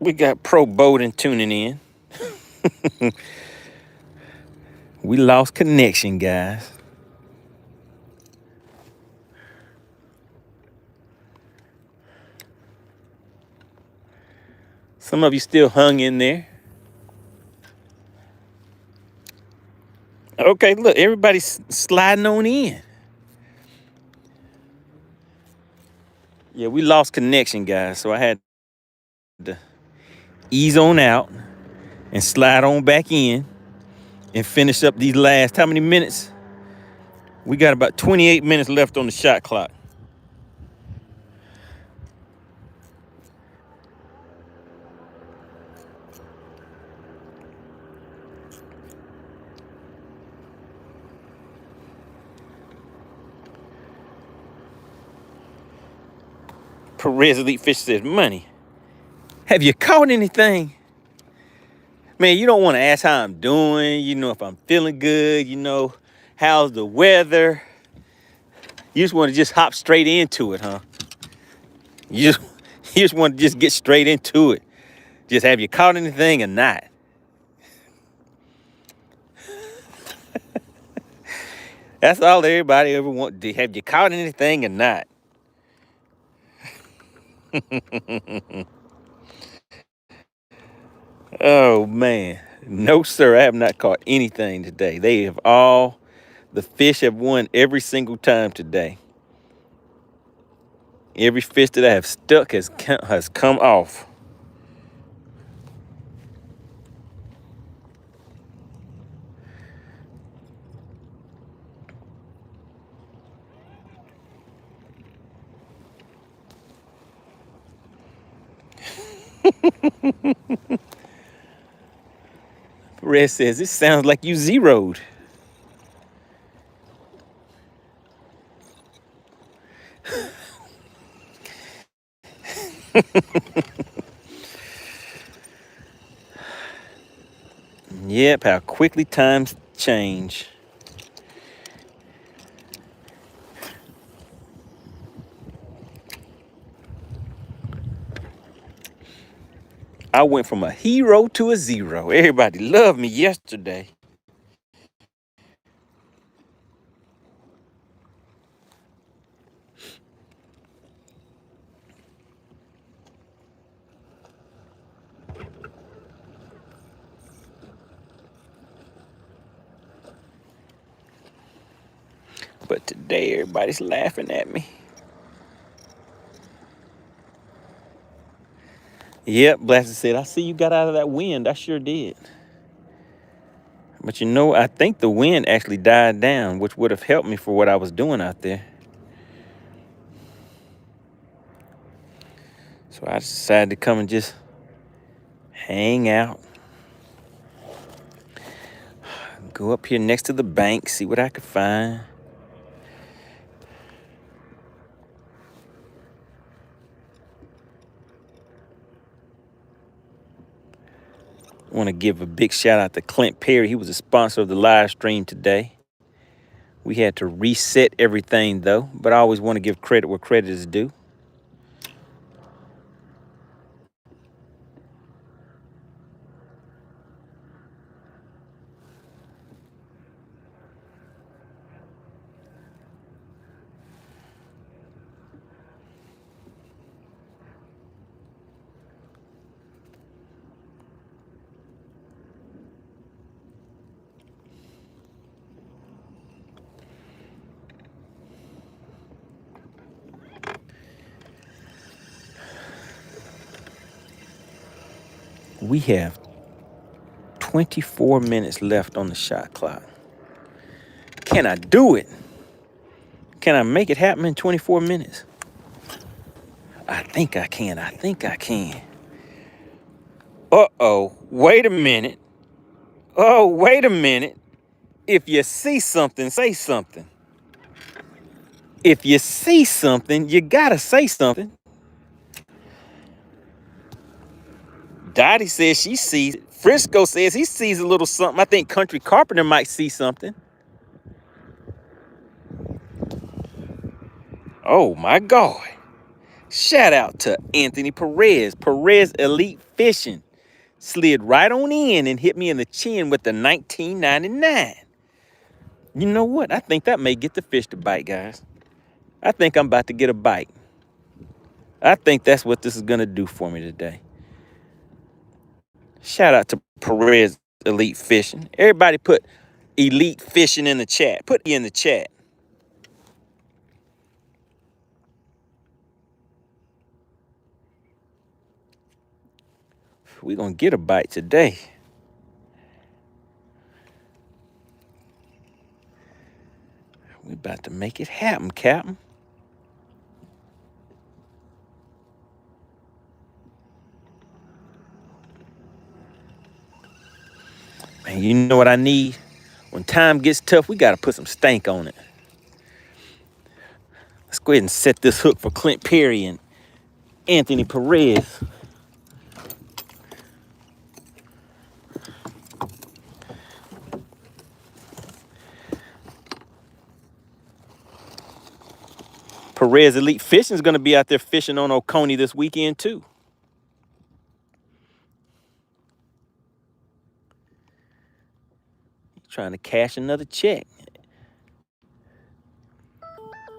We got Pro Boating tuning in. We lost connection, guys. Some of you still hung in there. Okay, look, everybody's sliding on in. Yeah, we lost connection, guys, so I had to ease on out and slide on back in and finish up these last, how many minutes? We got about 28 minutes left on the shot clock. Perez Elite Fish says, Money, have you caught anything? Man, you don't want to ask how I'm doing, you know, if I'm feeling good, you know, how's the weather? You just want to just hop straight into it, huh? You just want to just get straight into it. Just have you caught anything or not? That's all everybody ever want. Have you caught anything or not? Oh, man. No, sir, I have not caught anything today. The fish have won every single time today. Every fish that I have stuck has come off. Red says, it sounds like you zeroed. Yep, how quickly times change. I went from a hero to a zero. Everybody loved me yesterday. But today, everybody's laughing at me. Yep, Blasted said, I see you got out of that wind. I sure did. But you know, I think the wind actually died down, which would have helped me for what I was doing out there. So I decided to come and just hang out. Go up here next to the bank, see what I could find. I want to give a big shout out to Clint Perry. He was a sponsor of the live stream today. We had to reset everything though, but I always want to give credit where credit is due. We have 24 minutes left on the shot clock. Can I do it? Can I make it happen in 24 minutes? I think I can. I think I can. Uh-oh. Wait a minute. Oh, wait a minute. If you see something, say something. If you see something, you gotta say something. Dottie says she sees it. Frisco says he sees a little something. I think Country Carpenter might see something. Oh my God. Shout out to Anthony Perez. Perez Elite Fishing. Slid right on in and hit me in the chin with the $19.99. You know what? I think that may get the fish to bite, guys. I think I'm about to get a bite. I think that's what this is going to do for me today. Shout out to Perez Elite Fishing. Everybody put Elite Fishing in the chat. Put E in the chat. We're going to get a bite today. We're about to make it happen, Captain. Man, you know what I need? When time gets tough, we got to put some stank on it. Let's go ahead and set this hook for Clint Perry and Anthony Perez. Perez Elite Fishing is going to be out there fishing on Oconee this weekend, too. Trying to cash another check.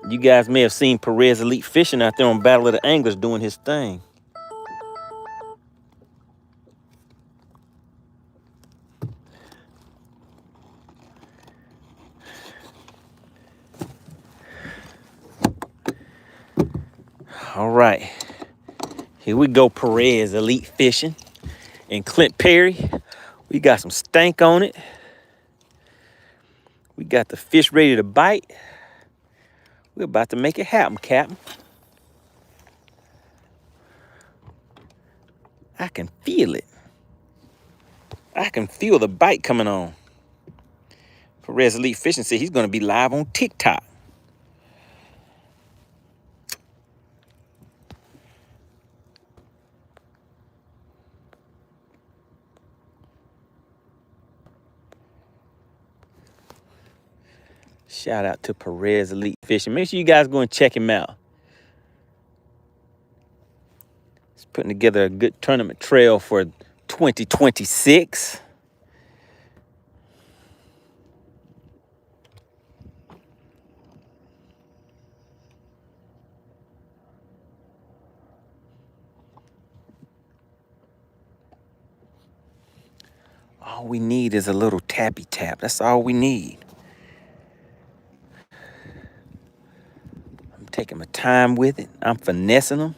You guys may have seen Perez Elite Fishing out there on Battle of the Anglers doing his thing. All right. Here we go, Perez Elite Fishing. And Clint Perry, we got some stank on it. We got the fish ready to bite. We're about to make it happen, Captain. I can feel it. I can feel the bite coming on. Perez Elite Fishing said he's going to be live on TikTok. Shout out to Perez Elite Fishing. Make sure you guys go and check him out. He's putting together a good tournament trail for 2026. All we need is a little tappy tap. That's all we need. I'm taking my time with it. I'm finessing them.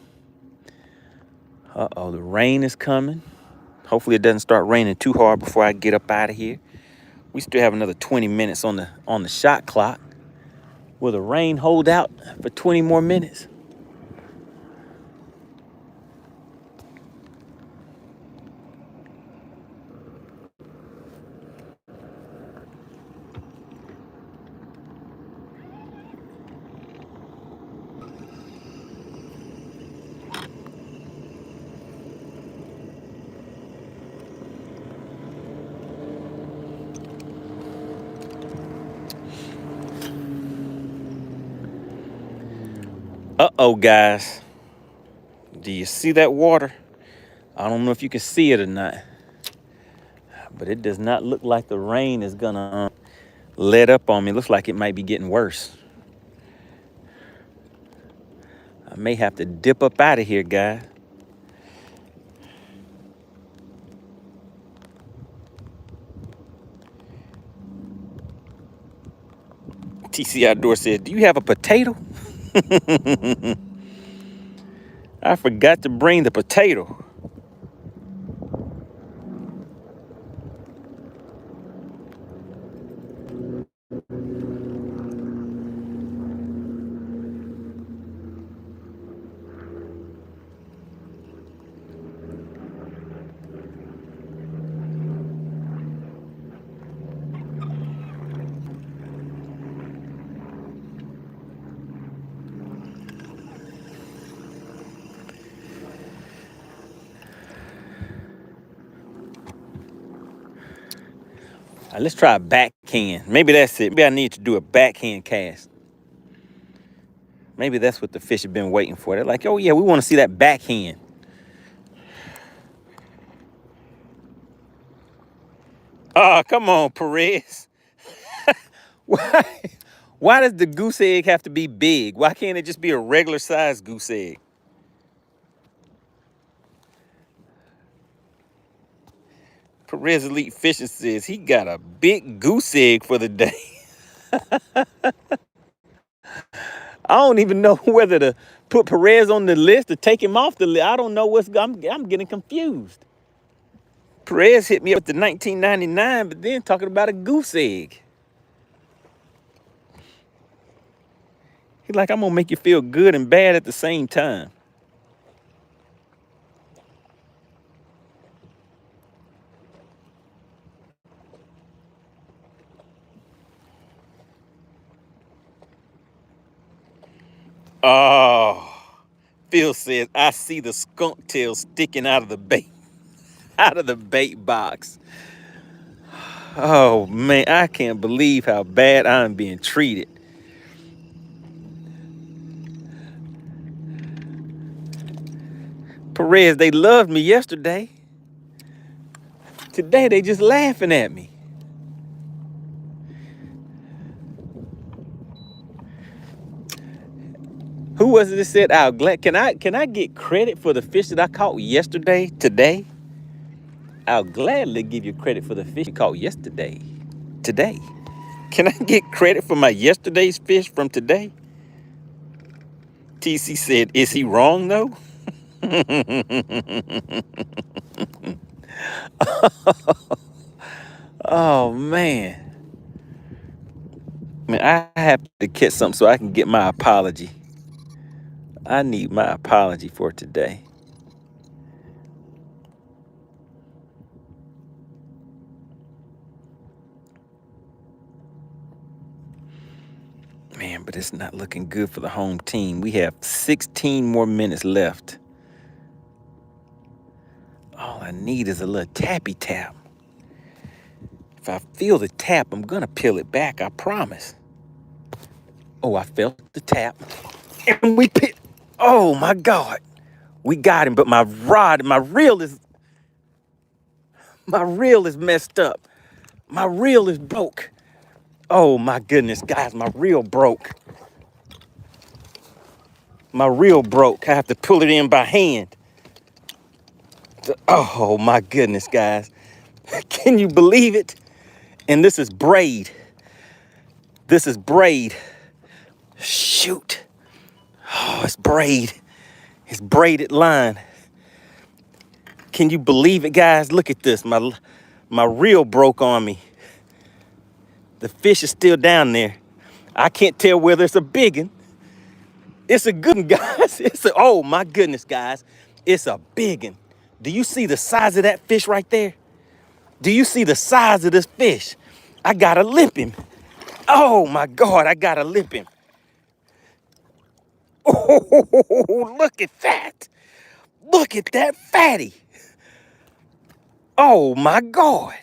Uh-oh, the rain is coming. Hopefully it doesn't start raining too hard before I get up out of here. We still have another 20 minutes on the shot clock. Will the rain hold out for 20 more minutes? Uh-oh, guys. Do you see that water? I don't know if you can see it or not, but it does not look like the rain is gonna let up on me. It looks like it might be getting worse. I may have to dip up out of here, guys. TC Outdoor said, do you have a potato? I forgot to bring the potato. Let's try a backhand. Maybe that's it. Maybe I need to do a backhand cast. Maybe that's what the fish have been waiting for. They're like, oh yeah, we want to see that backhand. Oh, come on, Perez. Why? Why does the goose egg have to be big? Why can't it just be a regular sized goose egg? Perez Elite Fishing says he got a big goose egg for the day. I don't even know whether to put Perez on the list or take him off the list. I don't know I'm getting confused. Perez hit me up with the 1999, but then talking about a goose egg. He's like, I'm gonna make you feel good and bad at the same time. Oh, Phil says, I see the skunk tail sticking out of the bait, out of the bait box. Oh man, I can't believe how bad I'm being treated. Perez, they loved me yesterday. Today, they just laughing at me. Who was it that said, "I'll glad can I get credit for the fish that I caught yesterday, today? I'll gladly give you credit for the fish you caught yesterday, today. Can I get credit for my yesterday's fish from today?" TC said, is he wrong though? Oh man. Man, I have to catch something so I can get my apology. I need my apology for today. Man, but it's not looking good for the home team. We have 16 more minutes left. All I need is a little tappy tap. If I feel the tap, I'm gonna peel it back, I promise. Oh, I felt the tap. And we pit. Oh my God. We got him, but my reel is messed up. My reel is broke. Oh my goodness, guys, my reel broke. My reel broke. I have to pull it in by hand. Oh my goodness, guys. Can you believe it? And this is braid. This is braid. Shoot. Oh, it's braid. It's braided line. Can you believe it, guys? Look at this. My reel broke on me. The fish is still down there. I can't tell whether it's a big one. It's a good one, guys. Oh my goodness, guys. It's a big one. Do you see the size of that fish right there? Do you see the size of this fish? I gotta lip him. Oh my God, I gotta lip him. Oh, look at that. Look at that fatty. Oh my God.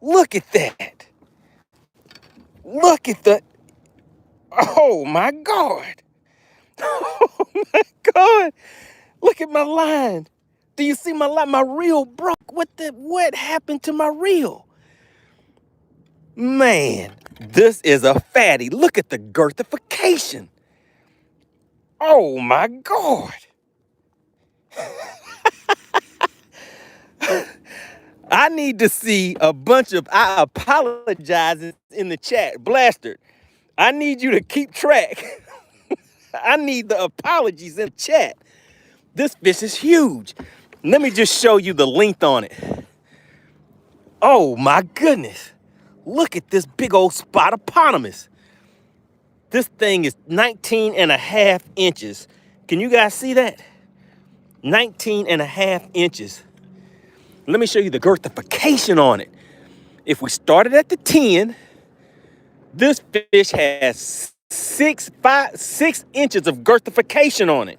Look at that. Look at the, oh my God. Oh my God. Look at my line. Do you see my line? My reel broke. What happened to my reel? Man, this is a fatty. Look at the girthification. Oh my God. I need to see a bunch of I apologize in the chat. Blaster, I need you to keep track. I need the apologies in the chat. This fish is huge. Let me just show you the length on it. Oh my goodness. Look at this big old spotopotamus. This thing is 19 and a half inches. Can you guys see that? 19 and a half inches. Let me show you the girthification on it. If we started at the 10, this fish has 6 inches of girthification on it.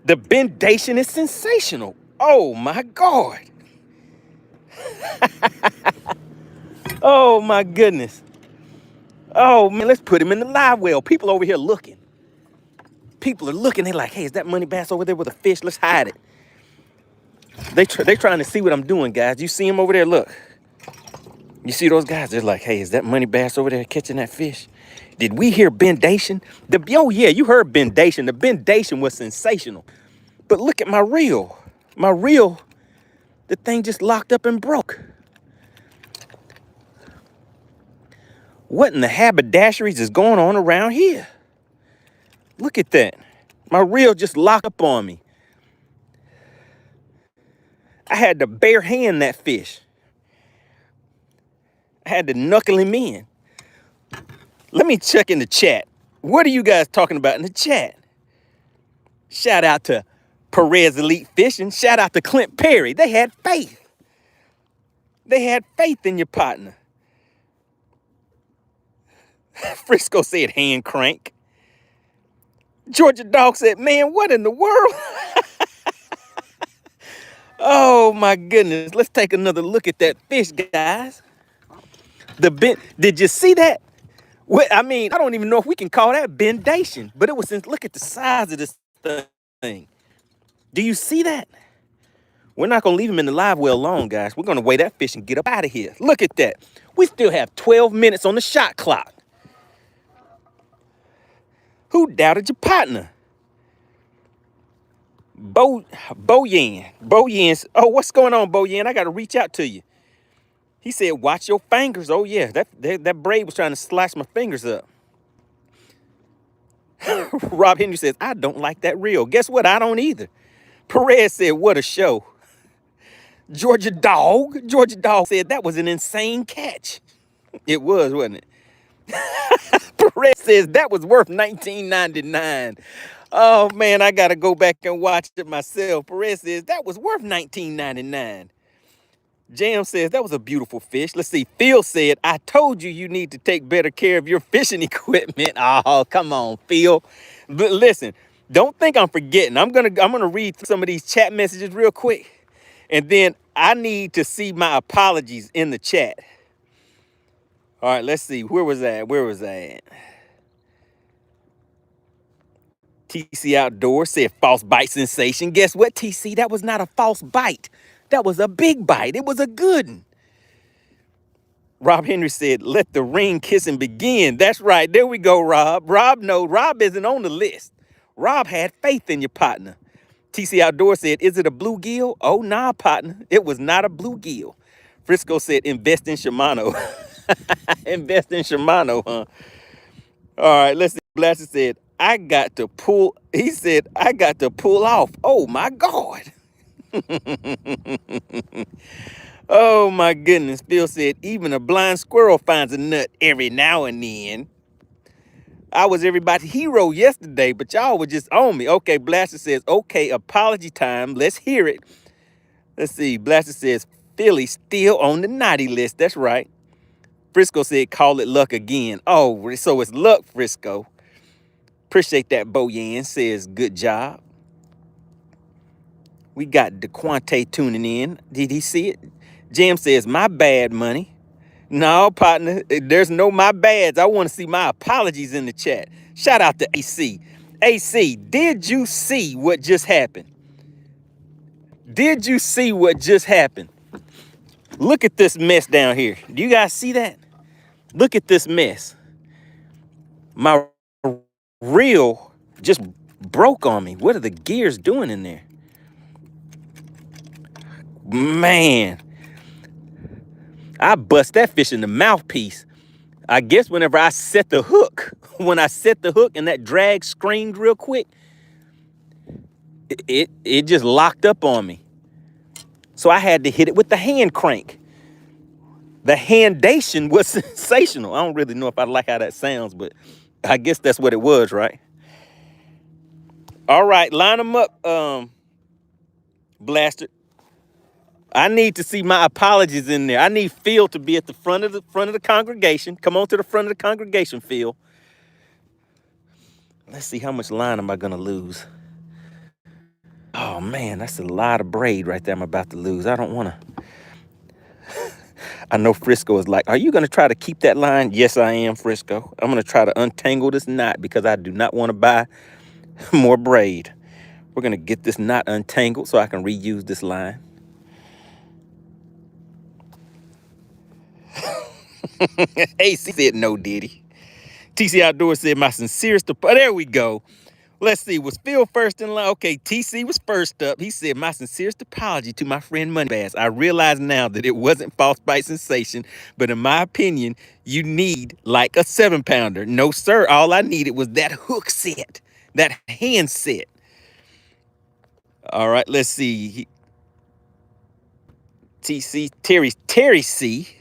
The bendation is sensational. Oh my God. Oh my goodness. Oh man, let's put him in the live well. People over here looking. People are looking. They're like, hey, is that money bass over there with a fish? Let's hide it. They trying to see what I'm doing, guys. You see them over there? Look. You see those guys? They're like, hey, is that money bass over there catching that fish? Did we hear bendation? Oh, yeah, you heard bendation. The bendation was sensational. But look at my reel. My reel, the thing just locked up and broke. What in the haberdasheries is going on around here? Look at that. My reel just locked up on me. I had to bare hand that fish. I had to knuckle him in. Let me check in the chat. What are you guys talking about in the chat? Shout out to Perez Elite Fishing. Shout out to Clint Perry. They had faith. They had faith in your partner. Frisco said hand crank. Georgia Dog said, man, what in the world? Oh my goodness. Let's take another look at that fish, guys. Did you see that? I mean, I don't even know if we can call that bendation, but it was look at the size of this thing. Do you see that? We're not going to leave him in the live well long, guys. We're going to weigh that fish and get up out of here. Look at that. We still have 12 minutes on the shot clock. Who doubted your partner? Bo Yan. Oh, what's going on, Bo Yan? I got to reach out to you. He said, watch your fingers. Oh, yeah, that braid was trying to slice my fingers up. Rob Henry says, I don't like that reel. Guess what? I don't either. Perez said, what a show. Georgia Dog said, that was an insane catch. It was, wasn't it? Perez says, that was worth $19.99. Oh, man, I got to go back and watch it myself. Perez says, that was worth $19.99. Jam says, that was a beautiful fish. Let's see. Phil said, I told you need to take better care of your fishing equipment. Oh, come on, Phil. But listen, don't think I'm forgetting. I'm gonna read some of these chat messages real quick. And then I need to see my apologies in the chat. All right, let's see. Where was that? TC Outdoor said false bite sensation. Guess what, TC? That was not a false bite. That was a big bite. It was a good one. Rob Henry said, let the ring kissing begin. That's right. There we go, Rob. Rob isn't on the list. Rob had faith in your partner. TC Outdoor said, is it a bluegill? Oh, nah, partner. It was not a bluegill. Frisco said, invest in Shimano. Invest in Shimano, huh? All right, let's see. Blaster said, I got to pull off. Oh, my God. Oh, my goodness. Phil said, even a blind squirrel finds a nut every now and then. I was everybody's hero yesterday, but y'all were just on me. Okay, Blaster says, okay, apology time. Let's hear it. Let's see. Blaster says, Philly still on the naughty list. That's right. Frisco said, call it luck again. Oh, so it's luck, Frisco. Appreciate that. Boyan says, good job. We got DeQuante tuning in. Did he see it? Jam says, my bad, money. No, partner, there's no my bads. I want to see my apologies in the chat. Shout out to AC. AC, did you see what just happened? Did you see what just happened? Look at this mess down here. Do you guys see that? Look at this mess. My reel just broke on me. What are the gears doing in there? Man, I bust that fish in the mouthpiece. I guess whenever I set the hook, and that drag screamed real quick, it just locked up on me. So I had to hit it with the hand crank. The handation was sensational. I don't really know if I like how that sounds, but I guess that's what it was, right? All right, line them up, Blaster. I need to see my apologies in there. I need Phil to be at the front of the congregation. Come on to the front of the congregation, Phil. Let's see, how much line am I gonna lose? Oh man, that's a lot of braid right there I'm about to lose. I don't wanna. I know Frisco is like, are you gonna try to keep that line? Yes, I am, Frisco. I'm gonna try to untangle this knot because I do not want to buy More braid. We're gonna get this knot untangled so I can reuse this line. AC said no, did he? TC Outdoors said my sincerest, there we go. Let's see, was Phil first in line? Okay, TC was first up. He said, my sincerest apology to my friend MoneyBass. I realize now that it wasn't false bite sensation, but in my opinion, you need like a 7-pounder. No, sir, all I needed was that hook set, that hand set. All right, let's see. Terry C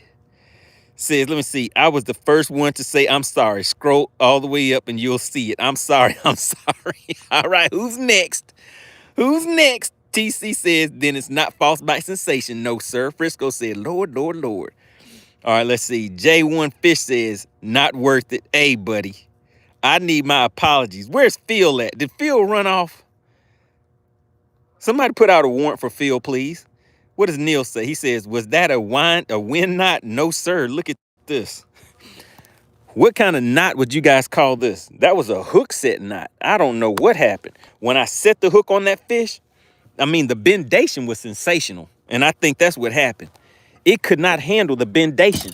says, let me see. I was the first one to say, I'm sorry. Scroll all the way up and you'll see it. I'm sorry. I'm sorry. All right. Who's next? Who's next? TC says, then it's not false bite sensation. No, sir. Frisco said, Lord, Lord, Lord. All right. Let's see. J1 Fish says, not worth it. Hey, buddy, I need my apologies. Where's Phil at? Did Phil run off? Somebody put out a warrant for Phil, please. What does Neil say? He says, was that a wind knot? No, sir. Look at this. What kind of knot would you guys call this? That was a hook set knot. I don't know what happened. When I set the hook on that fish, I mean, the bendation was sensational. And I think that's what happened. It could not handle the bendation.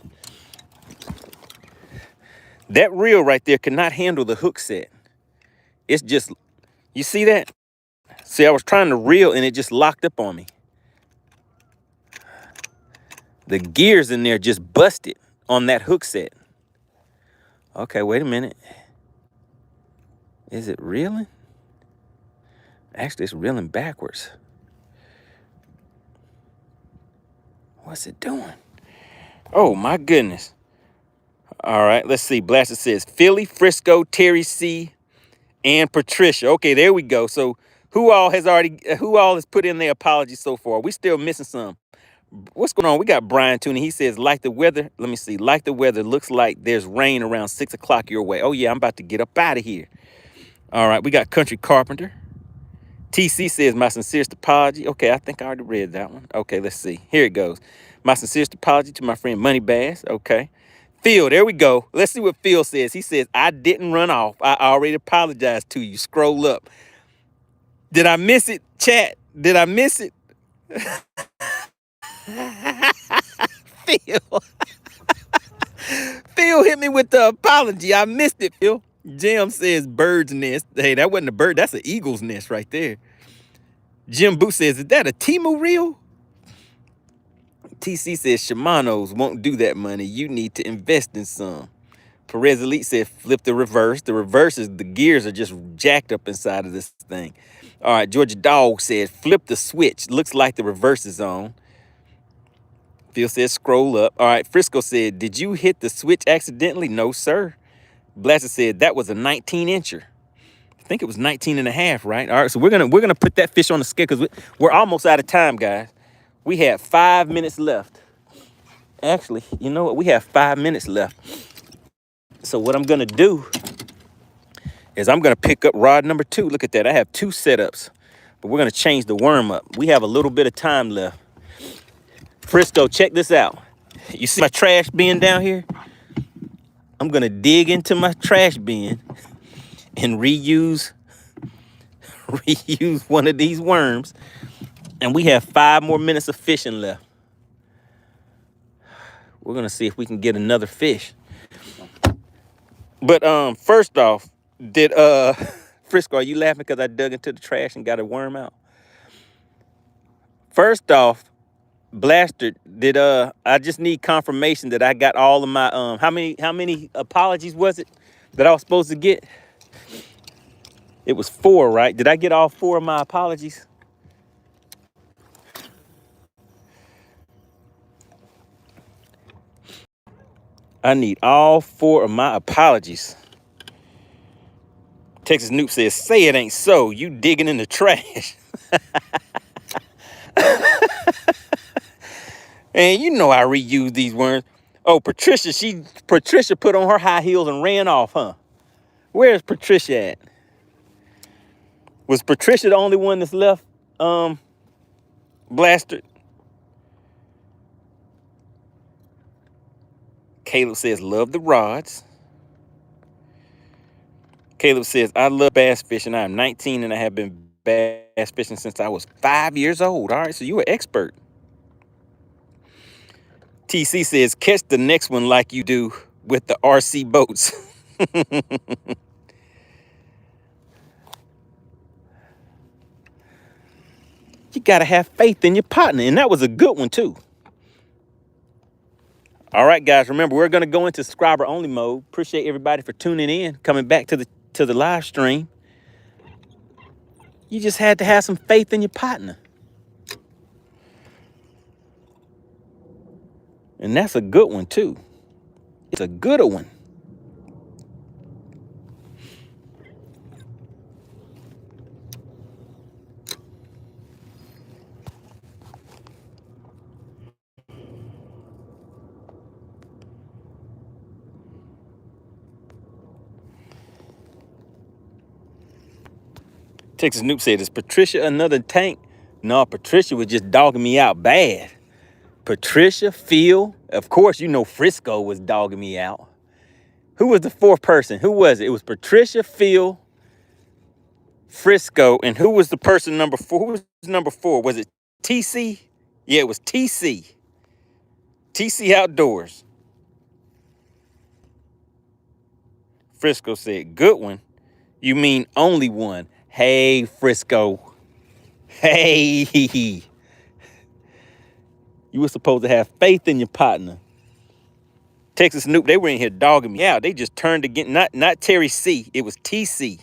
That reel right there could not handle the hook set. It's just, you see that? See, I was trying to reel and it just locked up on me. The gears in there just busted on that hook set. Okay, wait a minute. Is it reeling? Actually, it's reeling backwards. What's it doing? Oh, my goodness. All right, let's see. Blaster says Philly, Frisco, Terry C, and Patricia. Okay, there we go. So who all has put in their apologies so far? We still missing some. What's going on? We got Brian Tooney. He says, like the weather. Let me see. Like the weather, looks like there's rain around 6 o'clock your way. Oh, yeah, I'm about to get up out of here. All right, we got Country Carpenter. TC says, my sincerest apology. Okay, I think I already read that one. Okay, let's see. Here it goes. My sincerest apology to my friend MoneyBass. Okay. Phil, there we go. Let's see what Phil says. He says, I didn't run off. I already apologized to you. Scroll up. Did I miss it, chat? Did I miss it? Phil. Phil hit me with the apology. I missed it, Phil. Jim says bird's nest. Hey, that wasn't a bird. That's an eagle's nest right there. Jim Boo says, is that a Timu reel? TC says, Shimano's won't do that, money. You need to invest in some. Perez Elite said, flip the reverse. The reverse is the gears are just jacked up inside of this thing. All right, Georgia Dog said, flip the switch. Looks like the reverse is on. Phil says, scroll up. All right, Frisco said, did you hit the switch accidentally? No, sir. Blaster said, that was a 19-incher. I think it was 19 and a half, right? All right, so we're gonna put that fish on the scale because we're almost out of time, guys. We have 5 minutes left. Actually, you know what? We have 5 minutes left. So what I'm gonna do is I'm gonna pick up rod number 2. Look at that. I have 2 setups, but we're gonna change the worm up. We have a little bit of time left. Frisco, check this out. You see my trash bin down here? I'm gonna dig into my trash bin and reuse one of these worms. And we have 5 more minutes of fishing left. We're gonna see if we can get another fish. But first off, did Frisco, are you laughing because I dug into the trash and got a worm out? First off, Blaster, did I just need confirmation that I got all of my how many apologies was it that I was supposed to get? It was 4, right? Did I get all 4 of my apologies? I need all 4 of my apologies. Texas Noob says, say it ain't so. You digging in the trash. And you know I reuse these worms. Oh, Patricia put on her high heels and ran off, huh? Where's Patricia at? Was Patricia the only one that's left, Blaster? Caleb says, love the rods. Caleb says, I love bass fishing. I'm 19 and I have been bass fishing since I was 5 years old. All right, so you're an expert. TC says, catch the next one like you do with the RC boats. You got to have faith in your partner. And that was a good one, too. All right, guys, remember, we're going to go into subscriber only mode. Appreciate everybody for tuning in, coming back to the live stream. You just had to have some faith in your partner. And that's a good one, too. It's a good one. Texas Noob said, is Patricia another tank? No, Patricia was just dogging me out bad. Patricia, Phil, of course, you know Frisco was dogging me out. Who was the fourth person? Who was it? It was Patricia, Phil, Frisco, and who was the person number 4? Who was number 4? Was it TC? Yeah, it was TC. TC Outdoors. Frisco said, good one. You mean only one. Hey, Frisco. Hey. You were supposed to have faith in your partner. Texas Noob, they were in here dogging me out. They just turned again. Not Terry C. It was TC.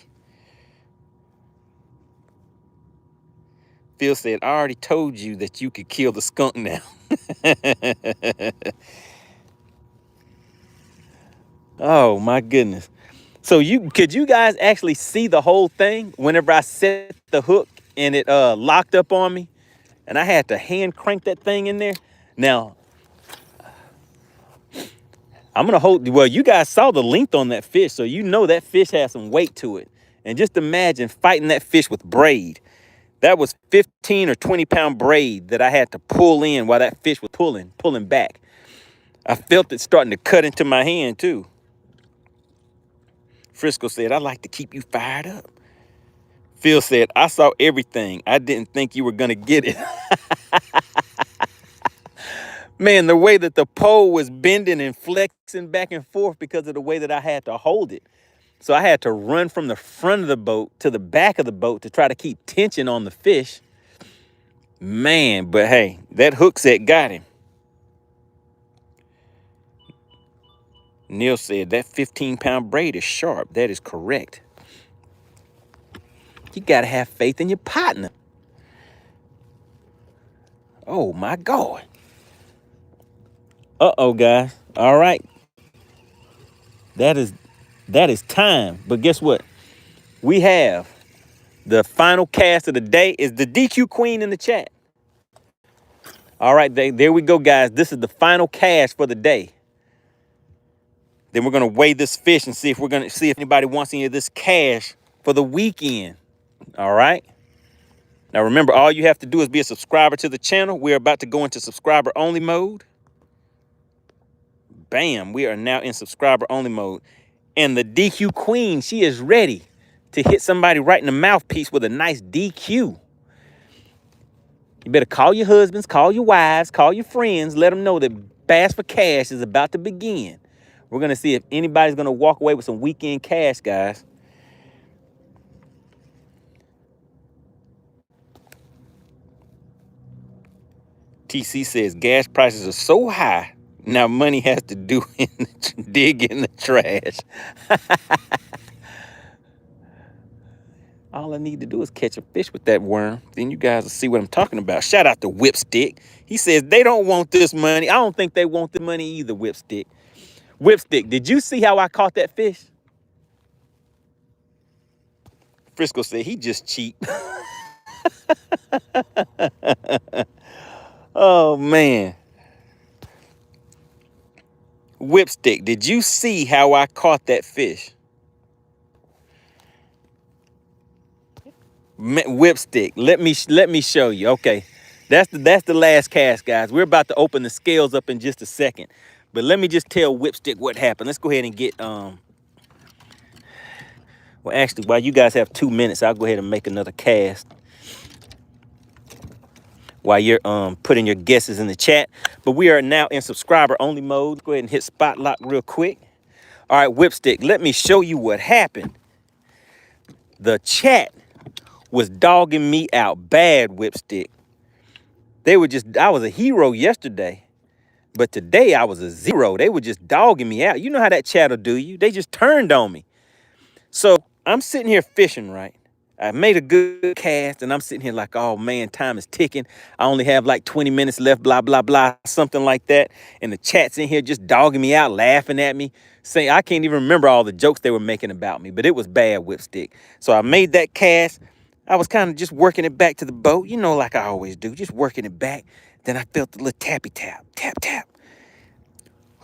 Phil said, I already told you that you could kill the skunk now. Oh, my goodness. So could you guys actually see the whole thing whenever I set the hook and it locked up on me? And I had to hand crank that thing in there. Now, I'm going to hold, well, you guys saw the length on that fish, so you know that fish has some weight to it. And just imagine fighting that fish with braid. That was 15 or 20 pound braid that I had to pull in while that fish was pulling back. I felt it starting to cut into my hand too. Frisco said, I like to keep you fired up. Phil said, I saw everything. I didn't think you were going to get it. Man, the way that the pole was bending and flexing back and forth because of the way that I had to hold it. So I had to run from the front of the boat to the back of the boat to try to keep tension on the fish. Man, but hey, that hook set got him. Neil said that 15-pound braid is sharp. That is correct. You got to have faith in your partner. Oh, my God. Uh-oh, guys. All right. That is time. But guess what? We have the final cast of the day. Is the DQ Queen in the chat? All right, there we go, guys. This is the final cast for the day. Then we're going to weigh this fish and see if anybody wants any of this cash for the weekend. All right. Now, remember, all you have to do is be a subscriber to the channel. We're about to go into subscriber only mode. Bam. We are now in subscriber only mode. And the DQ Queen, she is ready to hit somebody right in the mouthpiece with a nice DQ. You better call your husbands, call your wives, call your friends. Let them know that Bass for Cash is about to begin. We're going to see if anybody's going to walk away with some weekend cash, guys. TC says gas prices are so high. Now money has to dig in the trash. All I need to do is catch a fish with that worm. Then you guys will see what I'm talking about. Shout out to Whipstick. He says they don't want this money. I don't think they want the money either, Whipstick. Whipstick, did you see how I caught that fish? Frisco said he just cheap. Oh, man. Whipstick, did you see how I caught that fish? Whipstick, let me show you. Okay, that's the last cast, guys. We're about to open the scales up in just a second, but let me just tell Whipstick what happened. Let's go ahead and get Well, actually, while you guys have 2 minutes, I'll go ahead and make another cast while you're putting your guesses in the chat. But we are now in subscriber only mode. Go ahead and hit spot lock real quick. All right, Whipstick, let me show you what happened. The chat was dogging me out bad, Whipstick. They were just, I was a hero yesterday, but today I was a zero. They were just dogging me out. You know how that chat'll do you. They just turned on me. So I'm sitting here fishing, right? I made a good cast and I'm sitting here like, oh man, time is ticking. I only have like 20 minutes left, blah, blah, blah, something like that. And the chat's in here just dogging me out, laughing at me, saying, I can't even remember all the jokes they were making about me, but it was bad, Whipstick. So I made that cast. I was kind of just working it back to the boat, you know, like I always do, just working it back. Then I felt the little tappy tap, tap, tap.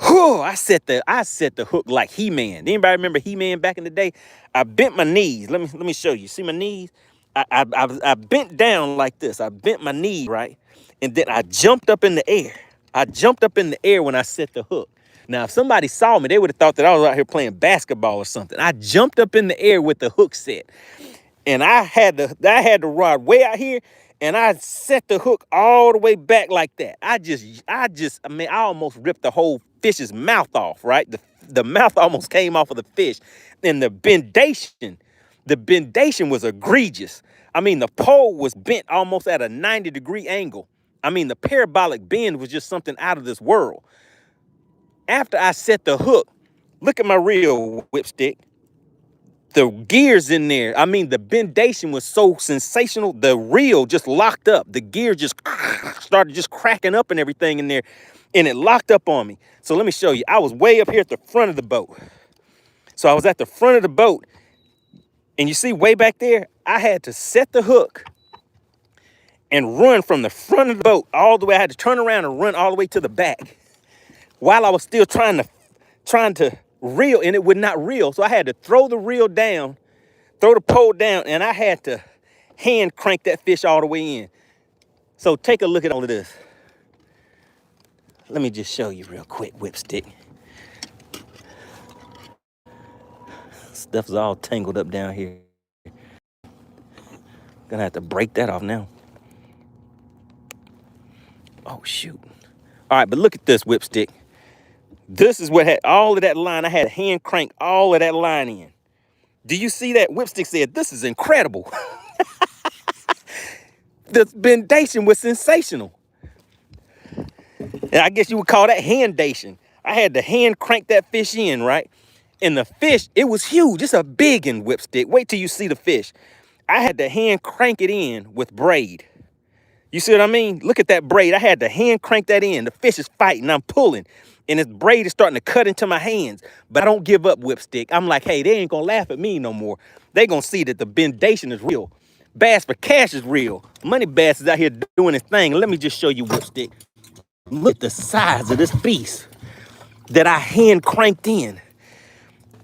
Whew, I set the hook like He-Man. Anybody remember He-Man back in the day? I bent my knees. Let me show you. See my knees? I bent down like this. I bent my knee, right? And then I jumped up in the air. I jumped up in the air when I set the hook. Now, if somebody saw me, they would have thought that I was out here playing basketball or something. I jumped up in the air with the hook set. And I had the rod way out here, and I set the hook all the way back like that. I mean, I almost ripped the whole fish's mouth off, right? The mouth almost came off of the fish. And the bendation was egregious. I mean, the pole was bent almost at a 90-degree angle. I mean, the parabolic bend was just something out of this world. After I set the hook, look at my reel, Whipstick. The gears in there, I mean, the bendation was so sensational. The reel just locked up. The gear just started just cracking up and everything in there, and it locked up on me. So let me show you. I was way up here at the front of the boat. So I was at the front of the boat, and you see way back there, I had to set the hook and run from the front of the boat all the way. I had to turn around and run all the way to the back while I was still trying to reel, and it would not reel. So I had to throw the reel down, throw the pole down, and I had to hand crank that fish all the way in. So take a look at all of this. Let me just show you real quick, Whipstick. Stuff's all tangled up down here. Gonna have to break that off now. Oh, shoot. All right, but look at this, Whipstick. This is what had all of that line. I had to hand crank all of that line in. Do you see that? Whipstick said, this is incredible. The bendation was sensational. And I guess you would call that handation. I had to hand crank that fish in, right? And the fish, it was huge. It's a big one, Whipstick. Wait till you see the fish. I had to hand crank it in with braid. You see what I mean? Look at that braid. I had to hand crank that in. The fish is fighting. I'm pulling. And this braid is starting to cut into my hands. But I don't give up, Whipstick. I'm like, hey, they ain't going to laugh at me no more. They going to see that the bendation is real. Bass for cash is real. MoneyBass is out here doing his thing. Let me just show you, Whipstick. Look at the size of this beast that I hand cranked in.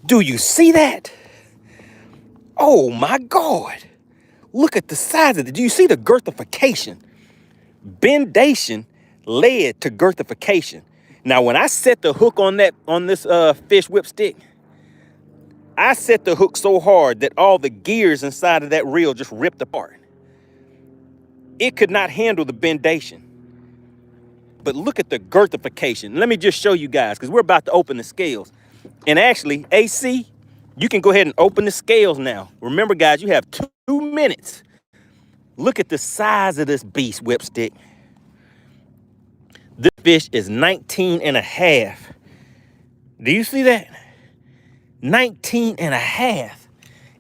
Do you see that? Oh, my God. Look at the size of it. Do you see the girthification? Bendation led to girthification. Now, when I set the hook on this fish, Whipstick, I set the hook so hard that all the gears inside of that reel just ripped apart. It could not handle the bendation. But look at the girthification. Let me just show you guys, because we're about to open the scales. And actually, AC, you can go ahead and open the scales now. Remember, guys, you have 2 minutes. Look at the size of this beast, Whipstick. This fish is 19 and a half. Do you see that? 19 and a half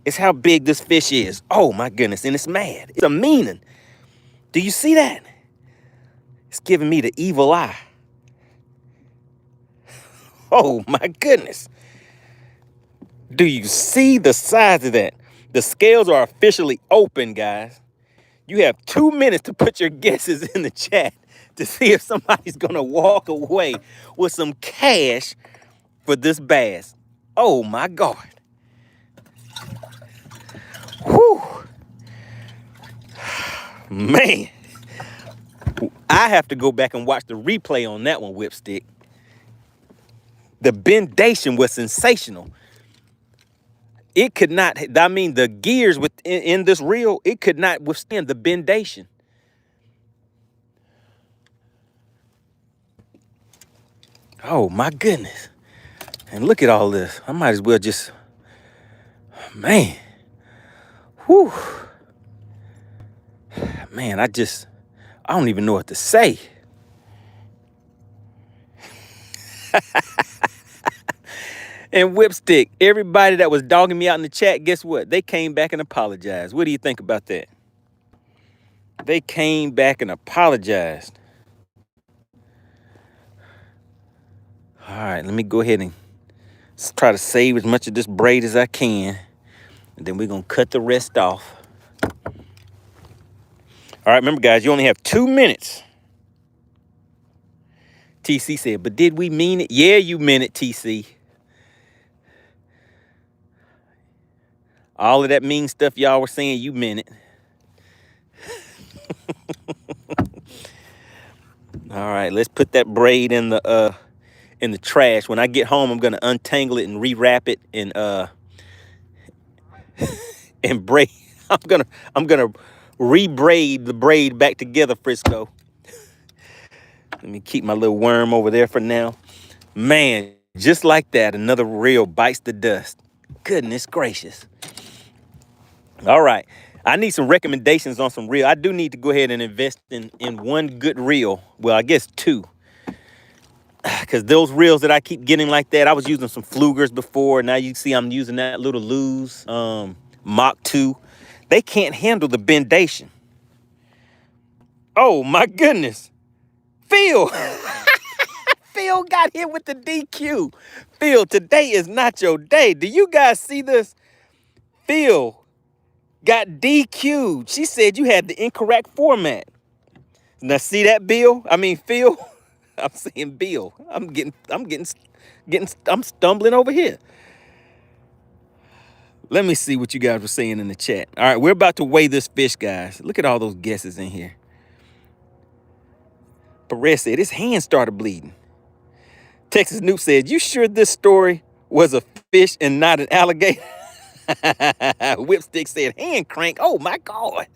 is how big this fish is. Oh, my goodness, and it's mad. It's a meaning. Do you see that? It's giving me the evil eye. Oh, my goodness. Do you see the size of that? The scales are officially open, guys. You have 2 minutes to put your guesses in the chat to see if somebody's going to walk away with some cash for this bass. Oh, my God. Whew. Man. I have to go back and watch the replay on that one, Whipstick. The bendation was sensational. It could not, I mean, the gears in this reel, it could not withstand the bendation. Oh my goodness. And look at all this. I might as well just, man. Whew. Man, I don't even know what to say. And Whipstick, everybody that was dogging me out in the chat, guess what? They came back and apologized. What do you think about that? They came back and apologized. All right, let me go ahead and try to save as much of this braid as I can. And then we're going to cut the rest off. All right, remember, guys, you only have 2 minutes. TC said, but did we mean it? Yeah, you meant it, TC. All of that mean stuff y'all were saying, you meant it. All right, let's put that braid in the trash. When I get home, I'm gonna untangle it and rewrap it and and braid. I'm gonna re-braid the braid back together, Frisco. Let me keep my little worm over there for now. Man, just like that, another reel bites the dust. Goodness gracious. All right, I need some recommendations on some reel. I do need to go ahead and invest in one good reel. Well, I guess 2. Because those reels that I keep getting like that, I was using some Flugers before. Now you see I'm using that little Lose Mach 2. They can't handle the bendation. Oh, my goodness. Phil. Phil got hit with the DQ. Phil, today is not your day. Do you guys see this? Phil got DQ'd. She said you had the incorrect format. Now see that, Bill? I mean, Phil. I'm saying Bill. I'm stumbling over here. Let me see what you guys were saying in the chat. All right, we're about to weigh this fish, guys. Look at all those guesses in here. Perez said his hand started bleeding. Texas Noob said, you sure this story was a fish and not an alligator? Whipstick said, hand crank. Oh, my God.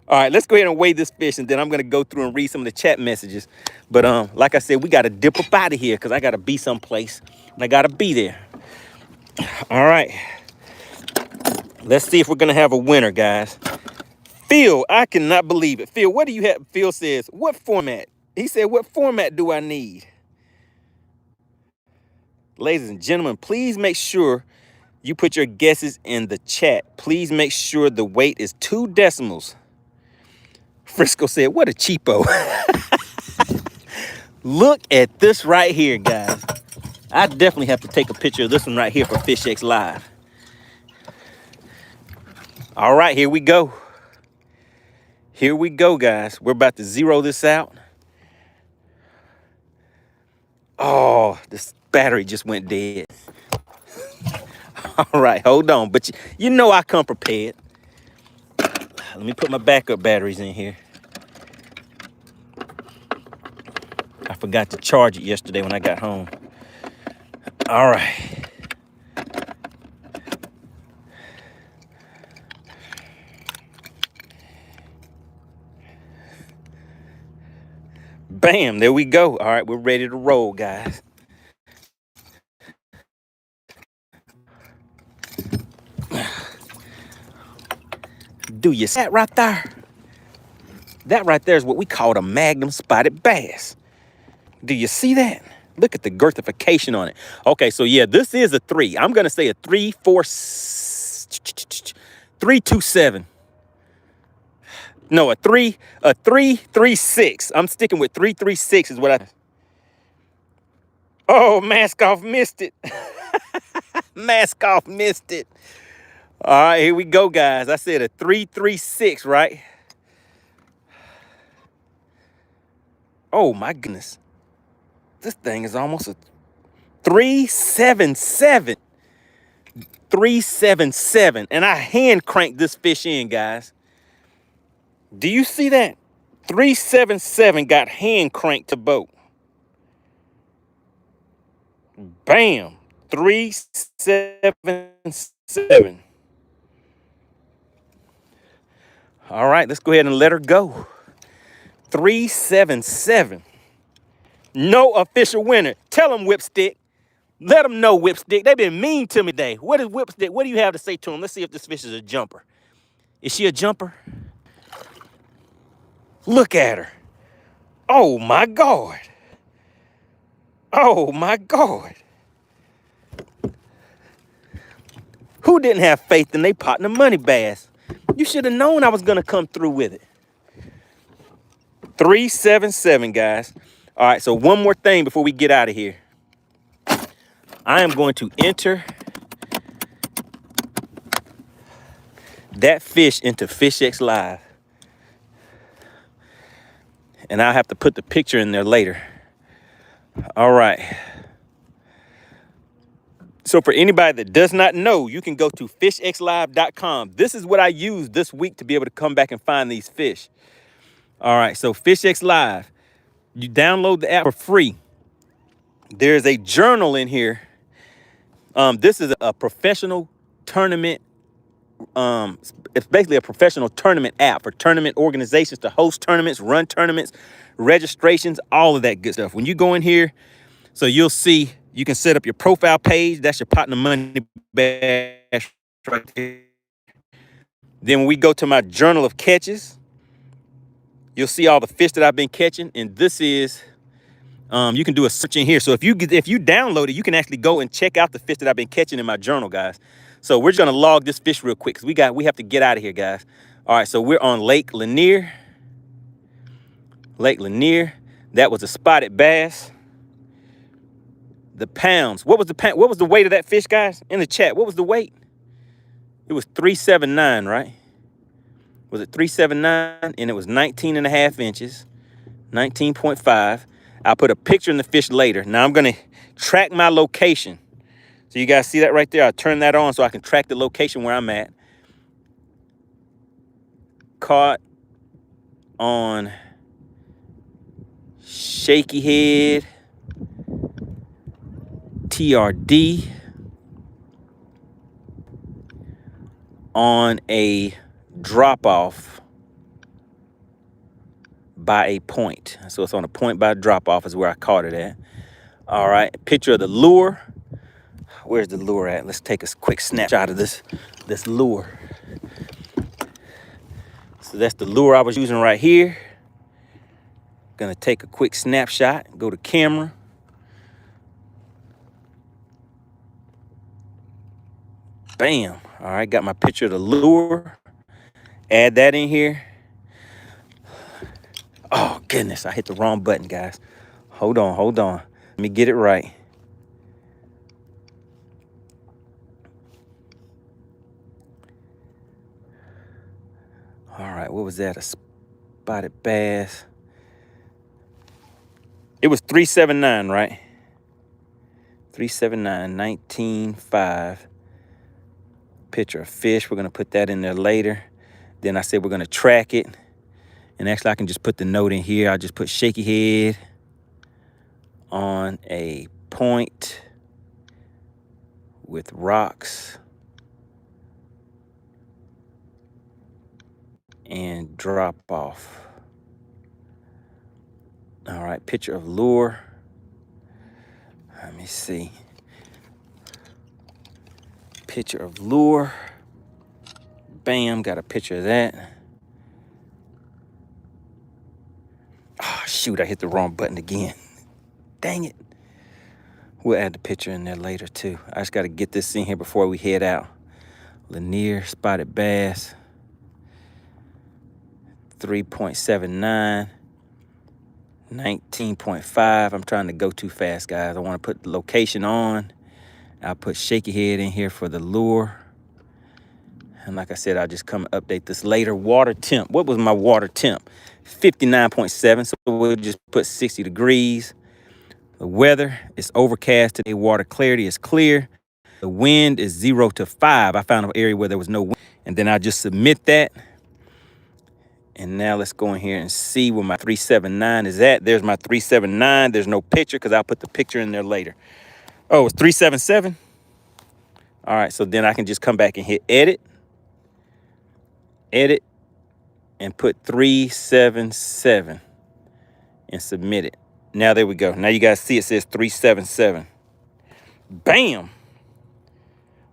All right, let's go ahead and weigh this fish, and then I'm going to go through and read some of the chat messages. But like I said, we got to dip up out of here because I got to be someplace, and I got to be there. All right. Let's see if we're going to have a winner, guys. Phil, I cannot believe it. Phil, what do you have? Phil says, what format? He said, what format do I need? Ladies and gentlemen, please make sure you put your guesses in the chat. Please make sure the weight is 2 decimals. Frisco said, what a cheapo. Look at this right here, guys. I definitely have to take a picture of this one right here for FishXLive. All right, here we go. Here we go, guys. We're about to zero this out. Oh, this battery just went dead. All right, hold on. But you know I come prepared. Let me put my backup batteries in here. I forgot to charge it yesterday when I got home. All right. Bam, there we go. All right, we're ready to roll, guys. Do you see that right there? That right there is what we call a magnum spotted bass. Do you see that? Look at the girthification on it. Okay, so yeah, this is a 3. I'm gonna say a 3.27. No, a 3.36. I'm sticking with 3.36 is what I. Oh, Mask Off missed it. Mask Off missed it. All right, here we go, guys. I said a 3.36, right? Oh my goodness. This thing is almost a 3.77. 3.77. And I hand cranked this fish in, guys. Do you see that? 3.77 got hand cranked to boat. Bam. 377. All right, let's go ahead and let her go. 377. No official winner. Tell them, Whipstick. Let them know, Whipstick. They've been mean to me today. What is Whipstick? What do you have to say to them? Let's see if this fish is a jumper. Is she a jumper? Look at her. Oh, my God. Oh, my God. Who didn't have faith in their partner, MoneyBass? You should have known I was going to come through with it. 377, guys. All right, so one more thing before we get out of here. I am going to enter that fish into FishXLive. And I'll have to put the picture in there later. All right. So for anybody that does not know, you can go to FishXLive.com. This is what I used this week to be able to come back and find these fish. All right, so FishXLive. You download the app for free. There's a journal in here. This is a professional tournament. It's basically a professional tournament app for tournament organizations to host tournaments, run tournaments, registrations, all of that good stuff. When you go in here, so you'll see, you can set up your profile page. That's your partner MoneyBass right there. Then when we go to my journal of catches, you'll see all the fish that I've been catching. And this is, you can do a search in here. So if you download it, you can actually go and check out the fish that I've been catching in my journal, guys. So we're just gonna log this fish real quick because we have to get out of here, guys. All right, so we're on Lake Lanier. Lake Lanier. That was a spotted bass. The pounds. What was the weight of that fish, guys? In the chat, what was the weight? It was 379, right? Was it 379? And it was 19 and a half inches, 19.5. I'll put a picture in the fish later. Now I'm gonna track my location. So you guys see that right there? I'll turn that on so I can track the location where I'm at. Caught on Shaky Head, TRD, on a drop-off by a point. So it's on a point by a drop-off is where I caught it at. All right, picture of the lure. Where's the lure at? Let's take a quick snapshot of this lure. So that's the lure I was using right here. Gonna take a quick snapshot, go to camera. Bam. All right, got my picture of the lure. Add that in here. Oh, goodness, I hit the wrong button, guys. Hold on. Let me get it right. All right, what was that? A spotted bass. It was 379, right? 379, 19.5. Picture of fish. We're going to put that in there later. Then I said we're going to track it. And actually, I can just put the note in here. I'll just put Shaky Head on a point with rocks and drop off. All right, picture of lure. Let me see. Picture of lure. Bam, got a picture of that. Oh, shoot, I hit the wrong button again. Dang it. We'll add the picture in there later, too. I just got to get this in here before we head out. Lanier, spotted bass. 3.79. 19.5. I'm trying to go too fast, guys. I want to put the location on. I'll put Shaky Head in here for the lure. And like I said, I'll just come update this later. Water temp. What was my water temp? 59.7. So we'll just put 60 degrees. The weather is overcast today. Water clarity is clear. The wind is 0 to 5. I found an area where there was no wind. And then I'll just submit that. And now let's go in here and see where my 379 is at. There's my 379. There's no picture because I'll put the picture in there later. Oh, it's 377. All right, so then I can just come back and hit edit, and put 377 and submit it. Now there we go. Now you guys see it says 377. Bam.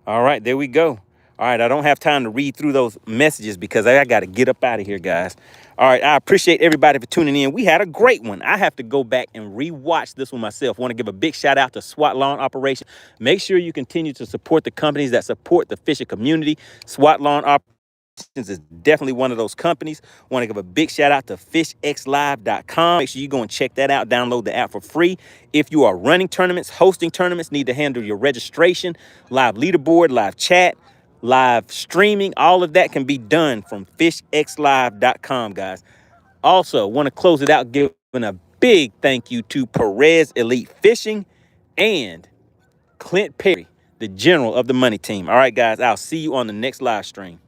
All right, there we go. All right, I don't have time to read through those messages because I got to get up out of here, guys. All right, I appreciate everybody for tuning in. We had a great one. I have to go back and rewatch this one myself. Want to give a big shout out to SWAT Lawn Operation. Make sure you continue to support the companies that support the fishing community. SWAT Lawn Operation is definitely one of those companies. Want to give a big shout out to FishXLive.com. Make sure you go and check that out. Download the app for free. If you are running tournaments, hosting tournaments, need to handle your registration, live leaderboard, live chat, live streaming, all of that can be done from FishXLive.com, guys. Also, want to close it out giving a big thank you to Perez Elite Fishing and Clint Perry, the general of the Money Team. All right, guys, I'll see you on the next live stream.